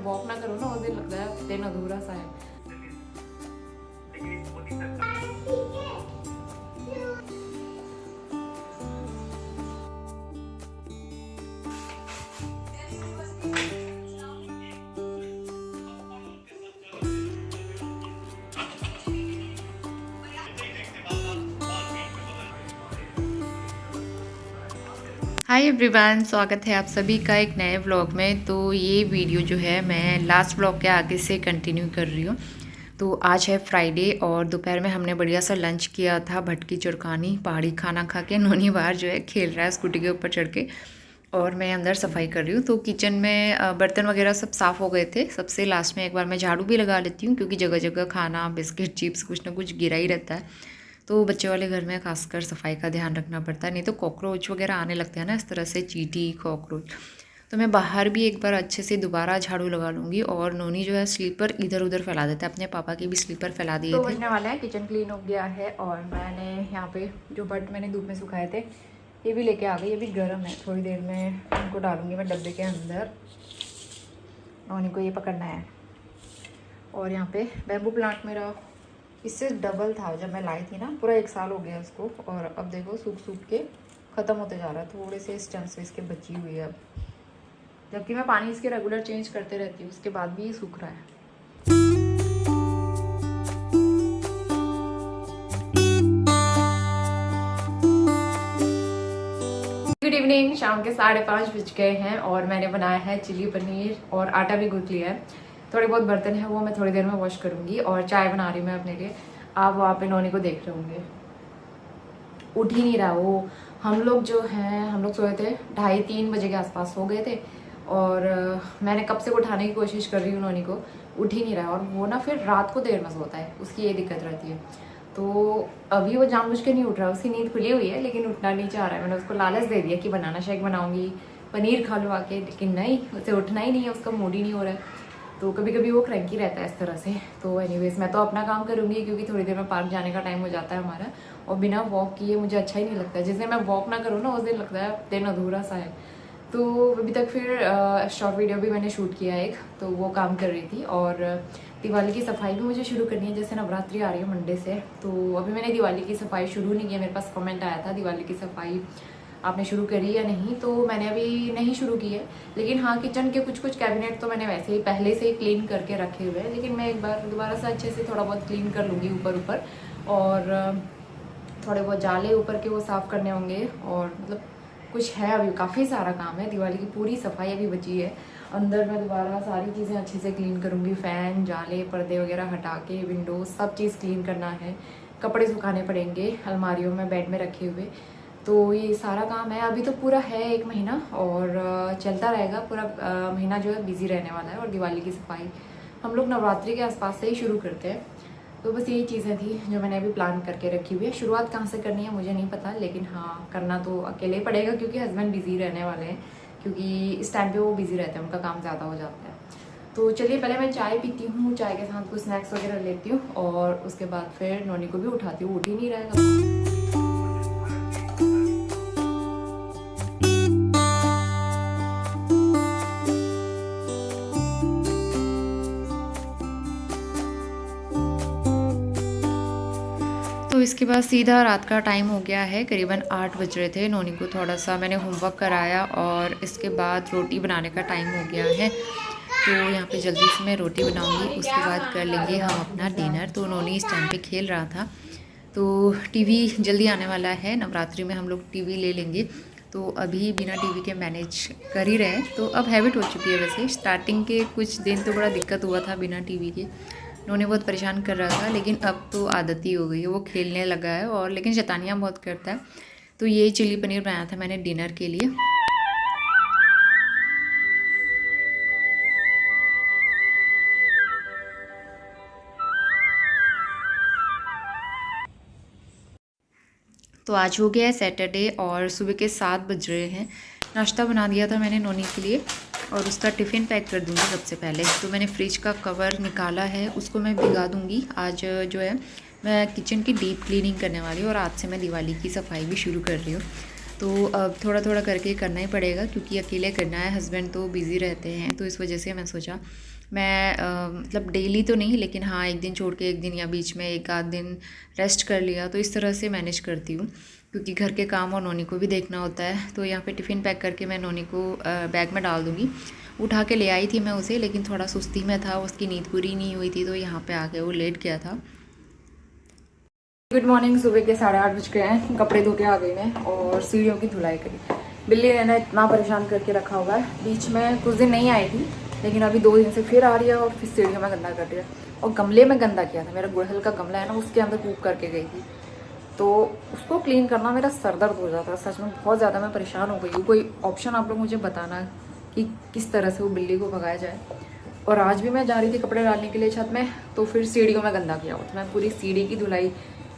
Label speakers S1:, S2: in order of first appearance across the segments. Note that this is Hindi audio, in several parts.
S1: वॉक ना करूँ ना उस दिन लगता है दिन अधूरा सा है। हाय एवरीवन, स्वागत है आप सभी का एक नए व्लॉग में। तो ये वीडियो जो है मैं लास्ट व्लॉग के आगे से कंटिन्यू कर रही हूँ। तो आज है फ्राइडे और दोपहर में हमने बढ़िया सा लंच किया था, भटकी चुरकानी पहाड़ी खाना खा के। नोनी बाहर जो है खेल रहा है स्कूटी के ऊपर चढ़ के और मैं अंदर सफाई कर रही हूँ। तो किचन में बर्तन वगैरह सब साफ़ हो गए थे। सबसे लास्ट में एक बार मैं झाड़ू भी लगा लेती हूँ क्योंकि जगह जगह खाना, बिस्किट, चिप्स कुछ ना कुछ गिरा ही रहता है। तो बच्चे वाले घर में खासकर सफाई का ध्यान रखना पड़ता है, नहीं तो कॉकरोच वगैरह आने लगते हैं ना इस तरह से, चींटी, कॉकरोच। तो मैं बाहर भी एक बार अच्छे से दोबारा झाड़ू लगा लूँगी। और नोनी जो है स्लीपर इधर उधर फैला देता है, अपने पापा के भी स्लीपर फैला दिए थे। तो बजने वाला है, किचन क्लीन हो गया है और मैंने यहाँ पे जो बर्ड मैंने धूप में सुखाए थे ये भी लेके आ गई। ये भी गर्म है, थोड़ी देर में उनको डालूंगी मैं डब्बे के अंदर। नोनी को ये पकड़ना है। और यहाँ पे बैम्बू प्लांट मेरा इससे डबल था जब मैं लाई थी ना, पूरा 1 साल हो गया उसको। और अब देखो सूख सूख के ख़त्म होते जा रहा है। थोड़े से स्टेम्स इसके बची हुई है अब, जबकि मैं पानी इसके रेगुलर चेंज करते रहती हूँ, उसके बाद भी ये सूख रहा है। गुड इवनिंग, शाम के 5:30 बज गए हैं और मैंने बनाया है चिली पनीर और आटा भी गूंथ लिया है। थोड़े बहुत बर्तन है वो मैं थोड़ी देर में वॉश करूंगी और चाय बना रही हूँ मैं अपने लिए। आप वहाँ पे नोनी को देख रहे होंगे, उठ ही नहीं रहा वो। हम लोग सोए थे 2:30-3 बजे के आसपास सो गए थे और मैंने कब से उठाने की कोशिश कर रही हूँ नोनी को, उठ ही नहीं रहा। और वो ना फिर रात को देर में सोता है, उसकी ये दिक्कत रहती है। तो अभी वो जानबूझ के नहीं उठ रहा, उसकी नींद खुली हुई है लेकिन उठना नहीं चाह रहा है। मैंने उसको लालच दे दिया कि बनाना शेक बनाऊंगी, पनीर खा लो आके, लेकिन नहीं, उसे उठना ही नहीं है, उसका मूड ही नहीं हो रहा है। तो कभी कभी वो क्रैंकी रहता है इस तरह से। तो एनीवेज मैं तो अपना काम करूँगी क्योंकि थोड़ी देर में पार्क जाने का टाइम हो जाता है हमारा, और बिना वॉक किए मुझे अच्छा ही नहीं लगता। जिस दिन मैं वॉक ना करूँ ना उस दिन लगता है दिन अधूरा सा है। तो अभी तक फिर शॉर्ट वीडियो भी मैंने शूट किया एक, तो वो काम कर रही थी। और दिवाली की सफाई भी मुझे शुरू करनी है, जैसे नवरात्रि आ रही है मंडे से। तो अभी मैंने दिवाली की सफाई शुरू नहीं किया। मेरे पास कमेंट आया था दिवाली की सफाई आपने शुरू करी या नहीं, तो मैंने अभी नहीं शुरू की है। लेकिन हाँ, किचन के कुछ कैबिनेट तो मैंने वैसे ही पहले से ही क्लीन करके रखे हुए हैं, लेकिन मैं एक बार दोबारा से अच्छे से थोड़ा बहुत क्लीन कर लूँगी ऊपर। और थोड़े बहुत जाले ऊपर के वो साफ़ करने होंगे। और मतलब कुछ है, अभी काफ़ी सारा काम है। दिवाली की पूरी सफाई अभी बची है। अंदर मैं दोबारा सारी चीज़ें अच्छे से क्लीन करूँगी, फ़ैन, जाले, पर्दे वगैरह हटा के, विंडो सब चीज़ क्लीन करना है। कपड़े सुखाने पड़ेंगे अलमारियों में बेड में रखे हुए। तो ये सारा काम है। अभी तो पूरा है 1 महीना और चलता रहेगा पूरा महीना जो है बिजी रहने वाला है। और दिवाली की सफाई हम लोग नवरात्रि के आसपास से ही शुरू करते हैं। तो बस यही चीज़ें थी जो मैंने अभी प्लान करके रखी हुई है। शुरुआत कहाँ से करनी है मुझे नहीं पता, लेकिन हाँ करना तो अकेले ही पड़ेगा क्योंकि हस्बैंड बिज़ी रहने वाले हैं, क्योंकि इस टाइम पे वो बिज़ी रहते हैं, उनका काम ज़्यादा हो जाता है। तो चलिए पहले मैं चाय पीती हूँ, चाय के साथ कुछ स्नैक्स वगैरह लेती हूँ और उसके बाद फिर नोनी को भी उठाती हूँ, उठ ही नहीं रहेगा। तो इसके बाद सीधा रात का टाइम हो गया है, करीबन 8 बज रहे थे। नोनी को थोड़ा सा मैंने होमवर्क कराया और इसके बाद रोटी बनाने का टाइम हो गया है। तो यहाँ पे जल्दी से मैं रोटी बनाऊंगी, उसके बाद कर लेंगे हम अपना डिनर। तो नोनी इस टाइम पे खेल रहा था। तो टीवी जल्दी आने वाला है, नवरात्रि में हम लोग टीवी ले लेंगे। तो अभी बिना टीवी के मैनेज कर ही रहे हैं। तो अब हैबिट हो चुकी है। वैसे स्टार्टिंग के कुछ दिन तो बड़ा दिक्कत हुआ था बिना टीवी के, उन्होंने बहुत परेशान कर रहा था, लेकिन अब तो आदत ही हो गई है, वो खेलने लगा है। और लेकिन शैतानियाँ बहुत करता है। तो ये चिली पनीर बनाया था मैंने डिनर के लिए। तो आज हो गया है सैटरडे और सुबह के 7 बज रहे हैं। नाश्ता बना दिया था मैंने नोनी के लिए और उसका टिफ़िन पैक कर दूँगी सबसे पहले। तो मैंने फ्रिज का कवर निकाला है, उसको मैं भिगा दूँगी। आज जो है मैं किचन की डीप क्लीनिंग करने वाली हूँ और आज से मैं दिवाली की सफाई भी शुरू कर रही हूँ। तो अब थोड़ा थोड़ा करके करना ही पड़ेगा क्योंकि अकेले करना है, हस्बैंड तो बिज़ी रहते हैं। तो इस वजह से मैं सोचा
S2: मतलब डेली तो नहीं, लेकिन हाँ एक दिन छोड़ के एक दिन या बीच में एक आध दिन रेस्ट कर लिया, तो इस तरह से मैनेज करती हूँ क्योंकि घर के काम और नोनी को भी देखना होता है। तो यहाँ पे टिफ़िन पैक करके मैं नोनी को बैग में डाल दूँगी। उठा के ले आई थी मैं उसे, लेकिन थोड़ा सुस्ती में था, उसकी नींद पूरी नहीं हुई थी, तो यहाँ पे आके वो लेट गया था।
S1: Good morning. सुबह के 8:30 बज गए हैं। कपड़े धो के आ गई मैं और सीढ़ियों की धुलाई करी। बिल्ली ने ना इतना परेशान करके रखा हुआ है। बीच में कुछ दिन नहीं आई थी, लेकिन अभी 2 दिन से फिर आ रही है और फिर सीढ़ियों में गंदा कर दिया। और गमले में गंदा किया था, मेरा गुड़हल का गमला है ना, उसके अंदर कूप करके गई थी। तो उसको क्लीन करना मेरा सर दर्द हो जाता है। सच में बहुत ज़्यादा मैं परेशान हो गई हूँ। कोई ऑप्शन आप लोग मुझे बताना कि किस तरह से वो बिल्ली को भगाया जाए। और आज भी मैं जा रही थी कपड़े डालने के लिए छत में, तो फिर सीढ़ियों में गंदा किया हुआ था। मैं पूरी सीढ़ी की धुलाई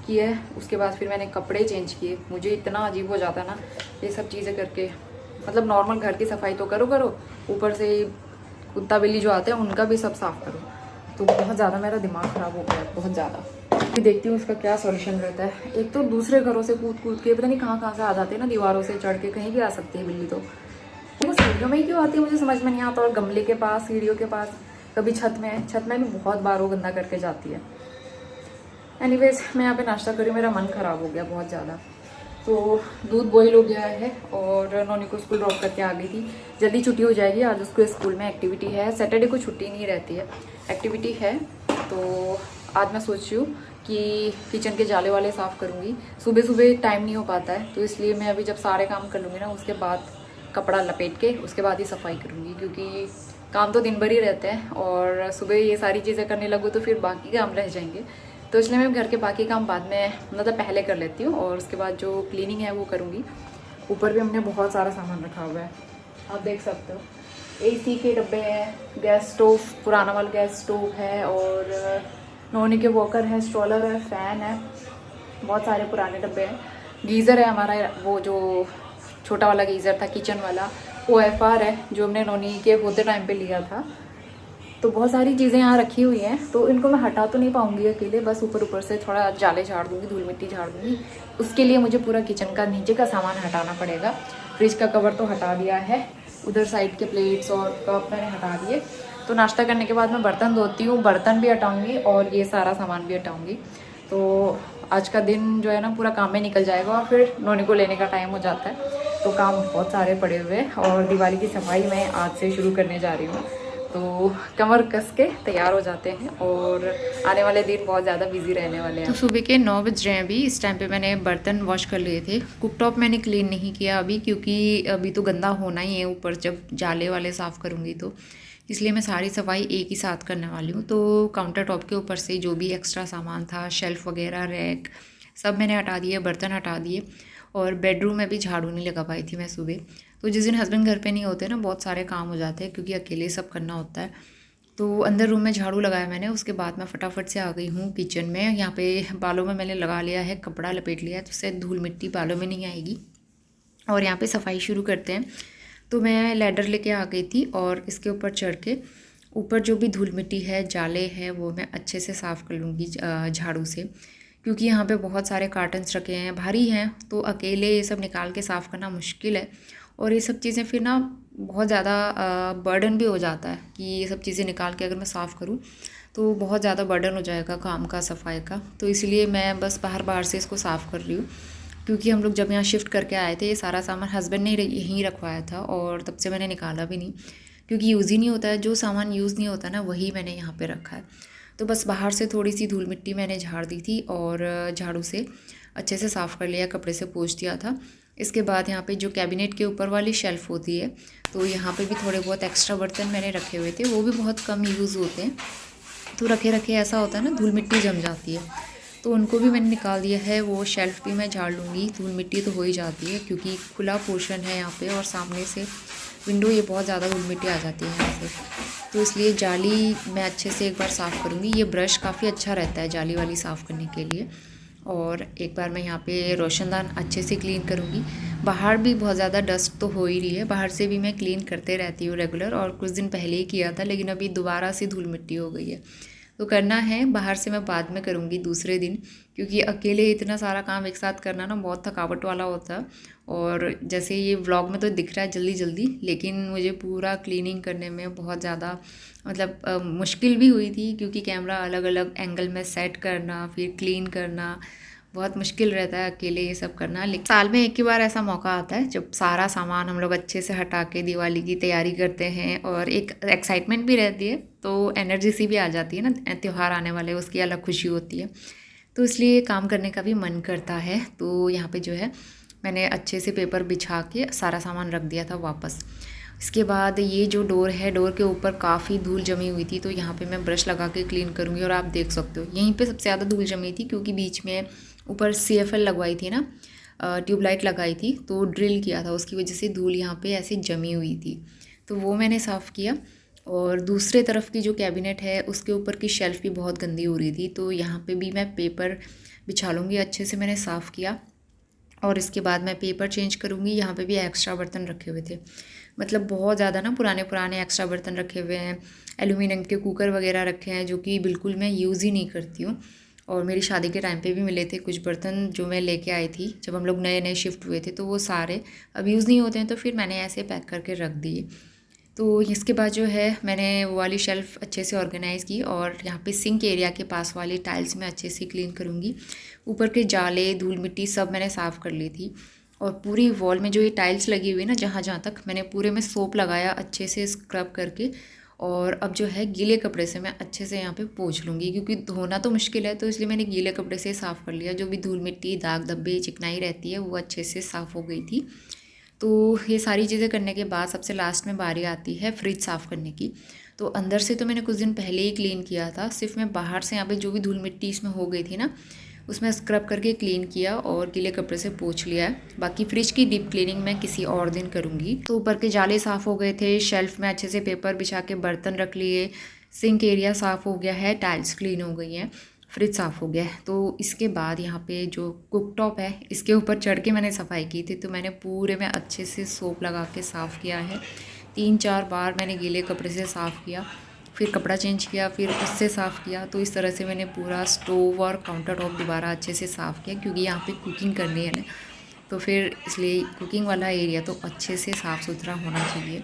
S1: की है, उसके बाद फिर मैंने कपड़े चेंज किए। मुझे इतना अजीब हो जाता है ना ये सब चीज़ें करके। मतलब नॉर्मल घर की सफाई तो करो, ऊपर से कुत्ता बिल्ली जो आते हैं उनका भी सब साफ करो। तो बहुत ज़्यादा मेरा दिमाग ख़राब हो गया है, बहुत ज़्यादा। देखती हूँ उसका क्या सॉल्यूशन रहता है। एक तो दूसरे घरों से कूद के पता नहीं कहाँ से आ जाते हैं ना, दीवारों से चढ़ के कहीं भी आ सकती है बिल्ली। तो वो सीढ़ियों में ही क्यों आती है मुझे समझ में नहीं आता। और गमले के पास, सीढ़ियों के पास, कभी छत में भी बहुत बार वो गंदा करके जाती है। एनीवेज मैं यहाँ पे नाश्ता करी, मेरा मन ख़राब हो गया बहुत ज़्यादा। तो दूध बॉईल हो गया है और नोनी को स्कूल ड्रॉप करके आ गई थी। जल्दी छुट्टी हो जाएगी। आज उसको स्कूल में एक्टिविटी है। सैटरडे को छुट्टी नहीं रहती है, एक्टिविटी है। तो आज मैं सोच रही हूँ कि किचन के जाले वाले साफ़ करूँगी। सुबह सुबह टाइम नहीं हो पाता है, तो इसलिए मैं अभी जब सारे काम कर लूँगी ना, उसके बाद कपड़ा लपेट के उसके बाद ही सफाई करूँगी। क्योंकि काम तो दिन भर ही रहते हैं और सुबह ये सारी चीज़ें करने लगूँ तो फिर बाकी काम रह जाएंगे। तो इसलिए मैं घर के बाकी काम बाद में, मतलब पहले कर लेती हूँ और उसके बाद जो क्लीनिंग है वो करूँगी। ऊपर भी हमने बहुत सारा सामान रखा हुआ है, आप देख सकते हो। एसी के डब्बे हैं, गैस स्टोव, पुराना वाला गैस स्टोव है, और नोनी के वॉकर है, स्ट्रॉलर है, फ़ैन है, बहुत सारे पुराने डब्बे हैं। गीज़र है हमारा, वो जो छोटा वाला गीज़र था किचन वाला, OFR है जो हमने नोनी के होते टाइम पे लिया था। तो बहुत सारी चीज़ें यहाँ रखी हुई हैं, तो इनको मैं हटा तो नहीं पाऊँगी अकेले, बस ऊपर से थोड़ा जाले झाड़ दूँगी, धूल मिट्टी झाड़ दूँगी। उसके लिए मुझे पूरा किचन का नीचे का सामान हटाना पड़ेगा। फ्रिज का कवर तो हटा दिया है, उधर साइड के प्लेट्स और कप मैंने हटा दिए। तो नाश्ता करने के बाद मैं बर्तन धोती हूँ, बर्तन भी हटाऊँगी और ये सारा सामान भी हटाऊँगी। तो आज का दिन जो है ना पूरा काम में निकल जाएगा और फिर नोनी को लेने का टाइम हो जाता है। तो काम बहुत सारे पड़े हुए हैं और दिवाली की सफाई मैं आज से शुरू करने जा रही हूँ। तो कमर कस के तैयार हो जाते हैं और आने वाले दिन बहुत ज़्यादा बिजी रहने वाले हैं।
S2: तो सुबह के 9 बज रहे हैं अभी। इस टाइम पे मैंने बर्तन वॉश कर लिए थे। कुकटॉप मैंने क्लीन नहीं किया अभी, क्योंकि अभी तो गंदा होना ही है ऊपर, जब जाले वाले साफ़ करूँगी तो इसलिए मैं सारी सफाई एक ही साथ करने वाली हूँ। तो काउंटर टॉप के ऊपर से जो भी एक्स्ट्रा सामान था, शेल्फ़ वगैरह, रैक, सब मैंने हटा दिए, बर्तन हटा दिए। और बेडरूम में भी झाड़ू नहीं लगा पाई थी मैं सुबह। तो जिस दिन हस्बैंड घर पे नहीं होते ना, बहुत सारे काम हो जाते हैं क्योंकि अकेले सब करना होता है। तो अंदर रूम में झाड़ू लगाया मैंने, उसके बाद मैं फटाफट से आ गई हूँ किचन में। यहाँ पे बालों में मैंने लगा लिया है, कपड़ा लपेट लिया है, तो उससे धूल मिट्टी बालों में नहीं आएगी। और यहाँ पे सफाई शुरू करते हैं। तो मैं लैडर लेके आ गई थी और इसके ऊपर चढ़ के ऊपर जो भी धूल मिट्टी है, जाले हैं, वो मैं अच्छे से साफ़ कर लूँगी झाड़ू से। क्योंकि यहाँ पे बहुत सारे कार्टन्स रखे हैं, भारी हैं, तो अकेले ये सब निकाल के साफ़ करना मुश्किल है। और ये सब चीज़ें फिर ना बहुत ज़्यादा बर्डन भी हो जाता है कि ये सब चीज़ें निकाल के अगर मैं साफ़ करूँ तो बहुत ज़्यादा बर्डन हो जाएगा काम का, सफाई का। तो इसलिए मैं बस बाहर से इसको साफ़ कर रही हूँ। क्योंकि हम लोग जब यहाँ शिफ्ट करके आए थे, ये सारा सामान हस्बैंड ने यहीं रखवाया था और तब से मैंने निकाला भी नहीं, क्योंकि यूज़ ही नहीं होता है। जो सामान यूज़ नहीं होता ना, वही मैंने यहाँ पे रखा है। तो बस बाहर से थोड़ी सी धूल मिट्टी मैंने झाड़ दी थी और झाड़ू से अच्छे से साफ़ कर लिया, कपड़े से पोंछ दिया था। इसके बाद यहाँ पे जो कैबिनेट के ऊपर वाली शेल्फ़ होती है, तो यहाँ पे भी थोड़े बहुत एक्स्ट्रा बर्तन मैंने रखे हुए थे, वो भी बहुत कम यूज़ होते हैं। तो रखे रखे ऐसा होता है ना, धूल मिट्टी जम जाती है, तो उनको भी मैंने निकाल दिया है। वो शेल्फ़ भी मैं झाड़ लूँगी, धूल मिट्टी तो हो ही जाती है क्योंकि खुला पोर्शन है यहाँ पे और सामने से विंडो, ये बहुत ज़्यादा धूल मिट्टी आ जाती है यहाँ से। तो इसलिए जाली मैं अच्छे से एक बार साफ़ करूँगी। ये ब्रश काफ़ी अच्छा रहता है जाली वाली साफ़ करने के लिए। और एक बार मैं यहाँ पे रोशनदान अच्छे से क्लीन करूँगी। बाहर भी बहुत ज़्यादा डस्ट तो हो ही रही है, बाहर से भी मैं क्लीन करते रहती हूँ रेगुलर, और कुछ दिन पहले ही किया था, लेकिन अभी दोबारा से धूल मिट्टी हो गई है। तो करना है, बाहर से मैं बाद में करूँगी दूसरे दिन, क्योंकि अकेले इतना सारा काम एक साथ करना ना बहुत थकावट वाला होता है। और जैसे ये व्लॉग में तो दिख रहा है जल्दी जल्दी, लेकिन मुझे पूरा क्लीनिंग करने में बहुत ज़्यादा मतलब मुश्किल भी हुई थी, क्योंकि कैमरा अलग अलग एंगल में सेट करना, फिर क्लीन करना बहुत मुश्किल रहता है अकेले ये सब करना। लेकिन साल में एक ही बार ऐसा मौका आता है जब सारा सामान हम लोग अच्छे से हटा के दिवाली की तैयारी करते हैं, और एक एक्साइटमेंट भी रहती है, तो एनर्जी सी भी आ जाती है ना, त्यौहार आने वाले उसकी अलग खुशी होती है, तो इसलिए काम करने का भी मन करता है। तो यहाँ पे जो है मैंने अच्छे से पेपर बिछा के सारा सामान रख दिया था वापस। इसके बाद ये जो डोर है, डोर के ऊपर काफ़ी धूल जमी हुई थी, तो यहाँ पे मैं ब्रश लगा के क्लीन करूँगी। और आप देख सकते हो यहीं पे सबसे ज़्यादा धूल जमी थी, क्योंकि बीच में ऊपर CFL लगवाई थी ना, ट्यूबलाइट लगाई थी, तो ड्रिल किया था, उसकी वजह से धूल यहाँ पे ऐसे जमी हुई थी, तो वो मैंने साफ़ किया। और दूसरे तरफ की जो कैबिनेट है उसके ऊपर की शेल्फ़ भी बहुत गंदी हो रही थी, तो यहाँ पे भी मैं पेपर बिछा लूँगी। अच्छे से मैंने साफ़ किया और इसके बाद मैं पेपर चेंज करूँगी। यहाँ पे भी एक्स्ट्रा बर्तन रखे हुए थे, मतलब बहुत ज़्यादा ना पुराने पुराने एक्स्ट्रा बर्तन रखे हुए हैं। एल्यूमिनियम के कुकर वगैरह रखे हैं जो कि बिल्कुल मैं यूज़ ही नहीं करती हूँ। और मेरी शादी के टाइम पे भी मिले थे कुछ बर्तन जो मैं लेके आई थी जब हम लोग नए नए शिफ्ट हुए थे, तो वो सारे अब यूज़ नहीं होते हैं, तो फिर मैंने ऐसे पैक करके रख दिए। तो इसके बाद जो है मैंने वो वाली शेल्फ़ अच्छे से ऑर्गेनाइज़ की, और यहाँ पे सिंक एरिया के पास वाली टाइल्स में अच्छे से क्लीन करूँगी। ऊपर के जाले धूल मिट्टी सब मैंने साफ़ कर ली थी, और पूरी वॉल में जो ये टाइल्स लगी हुई है ना, जहाँ जहाँ तक मैंने पूरे में सोप लगाया अच्छे से स्क्रब करके। और अब जो है गीले कपड़े से मैं अच्छे से यहाँ पे पोंछ लूँगी, क्योंकि धोना तो मुश्किल है, तो इसलिए मैंने गीले कपड़े से साफ़ कर लिया। जो भी धूल मिट्टी दाग धब्बे चिकनाई रहती है वो अच्छे से साफ़ हो गई थी। तो ये सारी चीज़ें करने के बाद सबसे लास्ट में बारी आती है फ्रिज साफ़ करने की। तो अंदर से तो मैंने कुछ दिन पहले ही क्लीन किया था, सिर्फ मैं बाहर से यहाँ पे जो भी धूल मिट्टी इसमें हो गई थी ना, उसमें स्क्रब करके क्लीन किया और गीले कपड़े से पोंछ लिया है। बाकी फ्रिज की डीप क्लीनिंग मैं किसी और दिन करूँगी। तो ऊपर के जाले साफ़ हो गए थे, शेल्फ़ में अच्छे से पेपर बिछा के बर्तन रख लिए, सिंक एरिया साफ़ हो गया है, टाइल्स क्लीन हो गई हैं, फ्रिज साफ़ हो गया है। तो इसके बाद यहाँ पे जो कुक टॉप है इसके ऊपर चढ़ के मैंने सफाई की थी, तो मैंने पूरे में अच्छे से सोप लगा के साफ़ किया है। 3-4 बार मैंने गीले कपड़े से साफ़ किया, फिर कपड़ा चेंज किया, फिर उससे साफ़ किया। तो इस तरह से मैंने पूरा स्टोव और काउंटर टॉप दोबारा अच्छे से साफ़ किया, क्योंकि यहाँ पे कुकिंग करनी है ना, तो फिर इसलिए कुकिंग वाला एरिया तो अच्छे से साफ़ सुथरा होना चाहिए।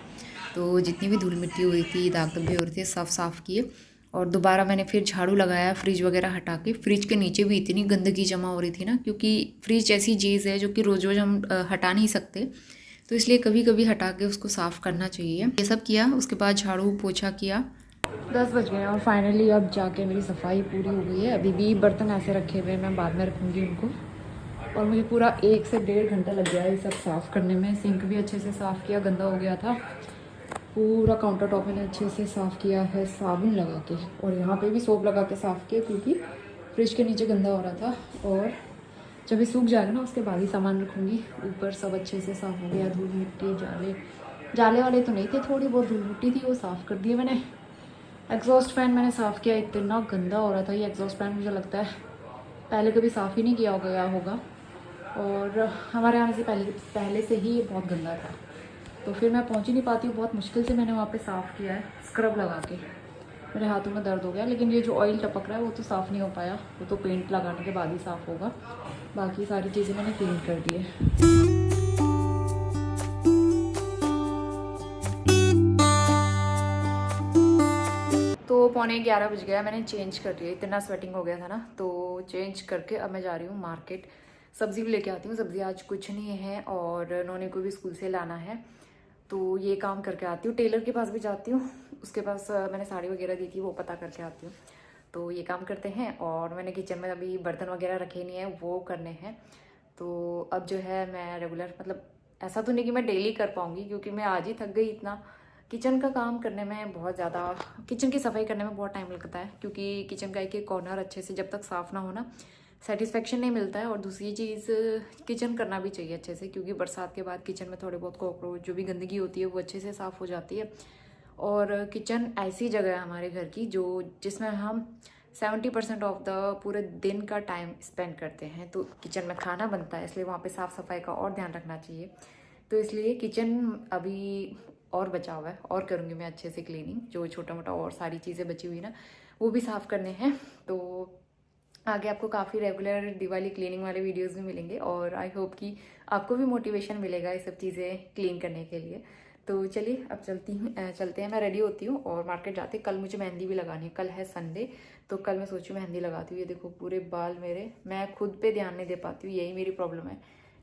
S2: तो जितनी भी धूल मिट्टी हुई थी, दाग धब्बे हो रहे थे, सब साफ़ किए। और दोबारा मैंने फिर झाड़ू लगाया फ्रिज वगैरह हटा के। फ्रिज के नीचे भी इतनी गंदगी जमा हो रही थी ना, क्योंकि फ्रिज ऐसी चीज़ है जो कि रोज़ रोज़ हम हटा नहीं सकते, तो इसलिए कभी कभी हटा के उसको साफ़ करना चाहिए। ये सब किया, उसके बाद झाड़ू पोछा किया।
S1: 10 बज गए और फाइनली अब जाके मेरी सफाई पूरी हो गई है। अभी भी बर्तन ऐसे रखे हुए हैं, मैं बाद में रखूँगी उनको। और मुझे पूरा 1 से 1.5 घंटा लग गया है ये सब साफ़ करने में। सिंक भी अच्छे से साफ़ किया, गंदा हो गया था। पूरा काउंटर टॉप मैंने अच्छे से साफ़ किया है साबुन लगा के, और यहाँ पे भी सोप लगा के साफ़ किया, क्योंकि फ्रिज के नीचे गंदा हो रहा था। और जब ये सूख जाएगा ना उसके बाद ही सामान रखूँगी। ऊपर सब अच्छे से साफ़ हो गया, धूल मिट्टी जाले वाले तो नहीं थे, थोड़ी बहुत धूल मिट्टी थी, वो साफ़ कर दिए मैंने। एग्जॉस्ट फैन मैंने साफ़ किया, इतना गंदा हो रहा था ये एग्जॉस्ट फैन, मुझे लगता है पहले कभी साफ़ ही नहीं किया गया होगा, और हमारे आने से पहले से ही ये बहुत गंदा था। तो फिर मैं पहुंच ही नहीं पाती हूँ, बहुत मुश्किल से मैंने वहाँ पे साफ़ किया है स्क्रब लगा के। मेरे हाथों में दर्द हो गया, लेकिन ये जो ऑयल टपक रहा है वो तो साफ़ नहीं हो पाया, वो तो पेंट लगाने के बाद ही साफ़ होगा। बाकी सारी चीज़ें मैंने क्लीन कर दी है। तो 11:15 बज गया, मैंने चेंज कर लिया, इतना स्वेटिंग हो गया था ना, तो चेंज करके अब मैं जा रही हूँ मार्केट। सब्ज़ी भी लेके आती हूँ, सब्ज़ी आज कुछ नहीं है, और नोनी को भी स्कूल से लाना है, तो ये काम करके आती हूँ। टेलर के पास भी जाती हूँ, उसके पास मैंने साड़ी वगैरह दी थी, वो पता करके आती हूँ। तो ये काम करते हैं, और मैंने किचन में अभी बर्तन वगैरह रखे नहीं हैं, वो करने हैं। तो अब जो है मैं रेगुलर, मतलब ऐसा तो नहीं कि मैं डेली कर पाऊँगी, क्योंकि मैं आज ही थक गई इतना। किचन का काम करने में बहुत ज़्यादा, किचन की सफाई करने में बहुत टाइम लगता है, क्योंकि किचन का एक एक कॉर्नर अच्छे से जब तक साफ़ ना हो ना, सेटिस्फेक्शन नहीं मिलता है। और दूसरी चीज़, किचन करना भी चाहिए अच्छे से, क्योंकि बरसात के बाद किचन में थोड़े बहुत कॉकरोच जो भी गंदगी होती है वो अच्छे से साफ़ हो जाती है। और किचन ऐसी जगह है हमारे घर की जिसमें हम 70% ऑफ द पूरे दिन का टाइम स्पेंड करते हैं। तो किचन में खाना बनता है, इसलिए वहाँ पे साफ़ सफाई का और ध्यान रखना चाहिए। तो इसलिए किचन अभी और बचा हुआ है, और करूँगी मैं अच्छे से क्लीनिंग, जो छोटा मोटा और सारी चीज़ें बची हुई ना वो भी साफ़ करने हैं। तो आगे आपको काफ़ी रेगुलर दिवाली क्लीनिंग वाले वीडियोस भी मिलेंगे और आई होप कि आपको भी मोटिवेशन मिलेगा ये सब चीज़ें क्लीन करने के लिए। तो चलिए अब चलते हैं, मैं रेडी होती हूँ और मार्केट जाते हैं। कल मुझे मेहंदी भी लगानी है, कल है संडे, तो कल मैं सोची मेहंदी लगाती हूँ। ये देखो पूरे बाल मेरे, मैं खुद पे ध्यान नहीं दे पाती हूँ, यही मेरी प्रॉब्लम है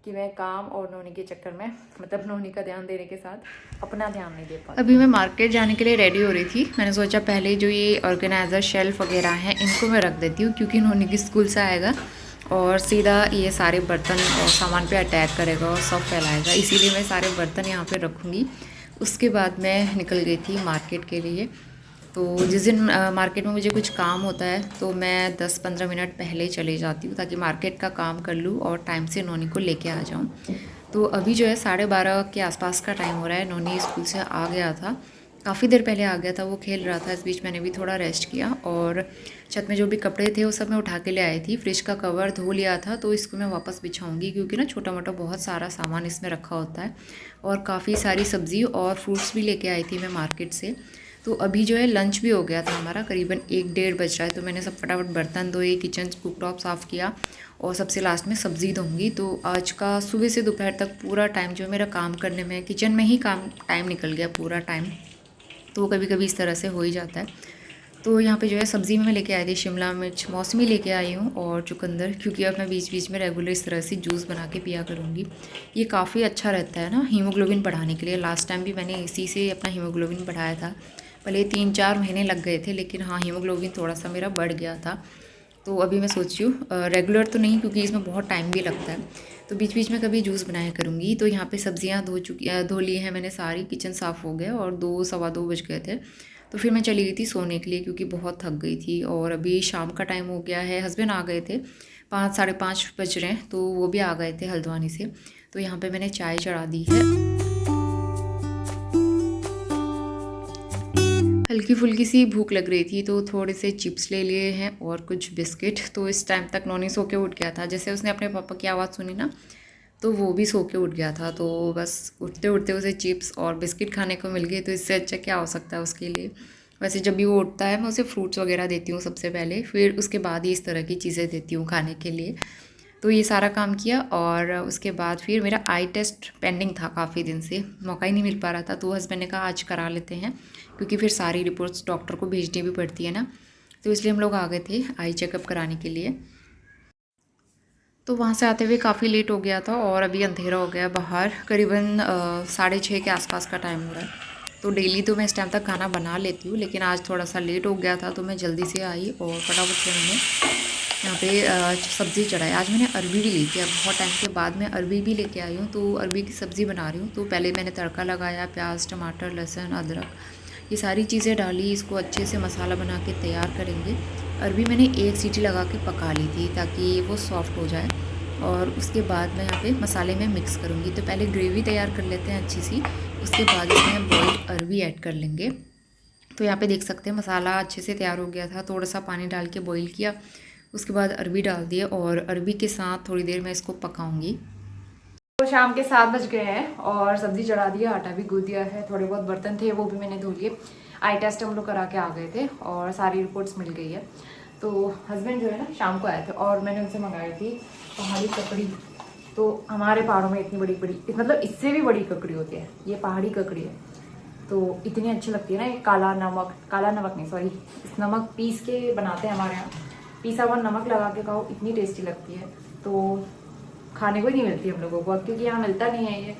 S1: कि मैं काम और नोनी के चक्कर में, मतलब नोनी का ध्यान देने के साथ अपना ध्यान नहीं दे पाती।
S2: अभी मैं मार्केट जाने के लिए रेडी हो रही थी। मैंने सोचा पहले जो ये ऑर्गेनाइज़र शेल्फ वगैरह हैं इनको मैं रख देती हूँ, क्योंकि नोनी की स्कूल से आएगा और सीधा ये सारे बर्तन और सामान पे अटैक करेगा और सब फैलाएगा, इसीलिए मैं सारे बर्तन यहाँ पे रखूँगी। उसके बाद मैं निकल गई थी मार्केट के लिए। तो जिस दिन मार्केट में मुझे कुछ काम होता है तो मैं 10-15 मिनट पहले चले जाती हूँ, ताकि मार्केट का काम कर लूँ और टाइम से नोनी को लेके आ जाऊँ। तो अभी जो है 12:30 के आसपास का टाइम हो रहा है। नोनी स्कूल से आ गया था, काफ़ी देर पहले आ गया था, वो खेल रहा था। इस बीच मैंने भी थोड़ा रेस्ट किया और छत में जो भी कपड़े थे वो सब मैं उठा के ले आई थी। फ्रिज का कवर धो लिया था, तो इसको मैं वापस बिछाऊंगी, क्योंकि ना छोटा मोटा बहुत सारा सामान इसमें रखा होता है। और काफ़ी सारी सब्ज़ी और फ्रूट्स भी लेके आई थी मैं मार्केट से। तो अभी जो है लंच भी हो गया था हमारा, करीबन 1-1:30 बज रहा है। तो मैंने सब फटाफट बर्तन धोए, किचन कुकटॉप साफ़ किया और सबसे लास्ट में सब्ज़ी धोऊंगी। तो आज का सुबह से दोपहर तक पूरा टाइम जो मेरा काम करने में, किचन में ही टाइम निकल गया पूरा टाइम। तो कभी कभी इस तरह से हो ही जाता है। तो यहाँ पे जो है सब्ज़ी में मैं लेके आई थी शिमला मिर्च, मौसमी लेके आई हूँ और चुकंदर, क्योंकि अब मैं बीच बीच में रेगुलर इस तरह से जूस बना के पिया करूँगी। ये काफ़ी अच्छा रहता है ना हीमोग्लोबिन बढ़ाने के लिए। लास्ट टाइम भी मैंने इसी से अपना हीमोग्लोबिन बढ़ाया था। भले 3-4 महीने लग गए थे, लेकिन हाँ हीमोग्लोबिन थोड़ा सा मेरा बढ़ गया था। तो अभी मैं सोच रही हूँ रेगुलर तो नहीं, क्योंकि इसमें बहुत टाइम भी लगता है, तो बीच बीच में कभी जूस बनाया करूँगी। तो यहाँ पे सब्जियाँ धो ली हैं मैंने सारी, किचन साफ़ हो गया और 2-2:15 बज गए थे। तो फिर मैं चली गई थी सोने के लिए, क्योंकि बहुत थक गई थी। और अभी शाम का टाइम हो गया है, हस्बैंड आ गए थे, 5-5:30 बज रहे हैं, तो वो भी आ गए थे हल्द्वानी से। तो यहाँ पे मैंने चाय चढ़ा दी है। हल्की फुल्की सी भूख लग रही थी, तो थोड़े से चिप्स ले लिए हैं और कुछ बिस्किट। तो इस टाइम तक नोनी सो के उठ गया था, जैसे उसने अपने पापा की आवाज़ सुनी ना, तो वो भी सो के उठ गया था। तो बस उठते उठते उसे चिप्स और बिस्किट खाने को मिल गए, तो इससे अच्छा क्या हो सकता है उसके लिए। वैसे जब भी वो उठता है मैं उसे फ्रूट्स वगैरह देती हूँ सबसे पहले, फिर उसके बाद ही इस तरह की चीज़ें देती हूँ खाने के लिए। तो ये सारा काम किया और उसके बाद फिर मेरा आई टेस्ट पेंडिंग था काफ़ी दिन से, मौका ही नहीं मिल पा रहा था। तो हस्बैंड ने कहा आज करा लेते हैं, क्योंकि फिर सारी रिपोर्ट्स डॉक्टर को भेजनी भी पड़ती है ना, तो इसलिए हम लोग आ गए थे आई चेकअप कराने के लिए। तो वहाँ से आते हुए काफ़ी लेट हो गया था और अभी अंधेरा हो गया बाहर, करीबन 6:30 के आसपास का टाइम हो रहा है। तो डेली तो मैं इस टाइम तक खाना बना लेती हूँ, लेकिन आज थोड़ा सा लेट हो गया था, तो मैं जल्दी से आई और फटाफट से मैंने यहाँ पे सब्ज़ी चढ़ाई। आज मैंने अरबी भी ली थी, अब बहुत टाइम के बाद मैं अरबी भी लेके आई हूँ, तो अरबी की सब्ज़ी बना रही हूँ। तो पहले मैंने तड़का लगाया, प्याज, टमाटर, लहसुन, अदरक, ये सारी चीज़ें डाली, इसको अच्छे से मसाला बना के तैयार करेंगे। अरबी मैंने 1 सीटी लगा के पका ली थी, ताकि वो सॉफ्ट हो जाए। और उसके बाद मैं यहाँ पे मसाले में मिक्स करूँगी। तो पहले ग्रेवी तैयार कर लेते हैं अच्छी सी, उसके बाद इसमें बॉइल्ड अरबी ऐड कर लेंगे। तो यहाँ पे देख सकते हैं मसाला अच्छे से तैयार हो गया था, थोड़ा सा पानी डाल के बॉईल किया, उसके बाद अरबी डाल दिया और अरबी के साथ थोड़ी देर मैं इसको पकाऊंगी।
S1: तो शाम के 7 बज गए हैं और सब्जी चढ़ा दिया, आटा भी गूंद दिया है, थोड़े बहुत बर्तन थे वो भी मैंने धो लिए। आई टेस्ट हम लोग करा के आ गए थे और सारी रिपोर्ट्स मिल गई है। तो हस्बैंड जो है ना शाम को आए थे और मैंने उनसे मंगाई थी पहाड़ी ककड़ी। तो हमारे पहाड़ों में इतनी बड़ी बड़ी, मतलब इससे भी बड़ी ककड़ी होती है, ये पहाड़ी ककड़ी है। तो इतनी अच्छी लगती है ना, ये काला नमक नहीं सॉरी, इस नमक पीस के बनाते हैं हमारे यहाँ, पीसा हुआ नमक लगा के खाओ, इतनी टेस्टी लगती है। तो खाने को ही नहीं मिलती हम लोगों को, क्योंकि यहाँ मिलता नहीं है ये।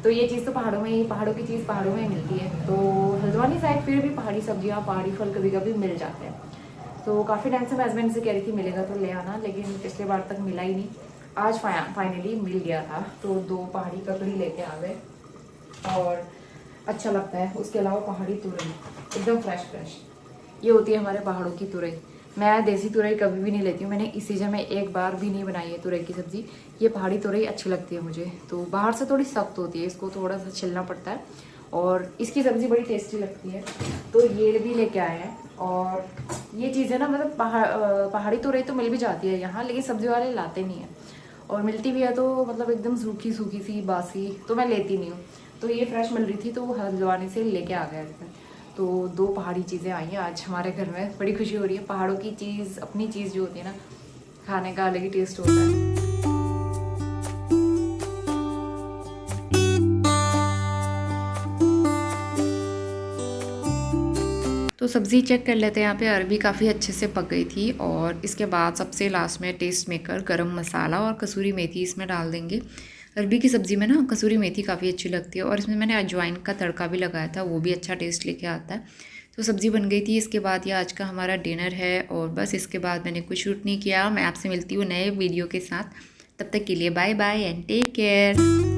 S1: तो ये चीज़ तो पहाड़ों में ही, पहाड़ों की चीज़ पहाड़ों में ही मिलती है। तो हल्द्वानी साइड फिर भी पहाड़ी सब्जियाँ, पहाड़ी फल कभी कभी मिल जाते हैं। तो काफ़ी टाइम से मैं हस्बैंड से कह रही थी मिलेगा तो ले आना, लेकिन पिछले बार तक मिला ही नहीं। आज फाइनली मिल गया था, तो 2 पहाड़ी ककड़ी लेके आ गए और अच्छा लगता है। उसके अलावा पहाड़ी तुरई एकदम फ्रेश ये होती है हमारे पहाड़ों की तुरई। मैं देसी तुरई कभी भी नहीं लेती हूँ, मैंने इस सीजन में एक बार भी नहीं बनाई है तुरई की सब्ज़ी। ये पहाड़ी तुरई अच्छी लगती है मुझे। तो बाहर से थोड़ी सख्त होती है, इसको थोड़ा सा छिलना पड़ता है और इसकी सब्ज़ी बड़ी टेस्टी लगती है। तो ये भी लेके आए हैं। और ये चीज़ें ना, मतलब पहाड़ी तुरई तो मिल भी जाती है यहाँ, लेकिन सब्ज़ी वाले लाते नहीं हैं, और मिलती भी है तो मतलब एकदम सूखी सी बासी, तो मैं लेती नहीं हूँ। तो ये फ्रेश मिल रही थी, तो हल्द्वानी से लेके आ गए थे। तो 2 पहाड़ी चीज़ें आई हैं आज हमारे घर में। बड़ी खुशी हो रही है। पहाड़ों की चीज़, अपनी चीज़ जो होती है ना, खाने का अलग ही टेस्ट होता है।
S2: तो सब्ज़ी चेक कर लेते हैं। यहाँ पे अरबी काफ़ी अच्छे से पक गई थी और इसके बाद सबसे लास्ट में टेस्ट मेकर, गरम मसाला और कसूरी मेथी इसमें डाल देंगे। अरबी की सब्ज़ी में ना कसूरी मेथी काफ़ी अच्छी लगती है और इसमें मैंने अजवाइन का तड़का भी लगाया था, वो भी अच्छा टेस्ट लेके आता है। तो सब्ज़ी बन गई थी। इसके बाद ये आज का हमारा डिनर है और बस इसके बाद मैंने कुछ शूट नहीं किया। मैं आपसे मिलती हूँ नए वीडियो के साथ। तब तक के लिए bye bye and take care.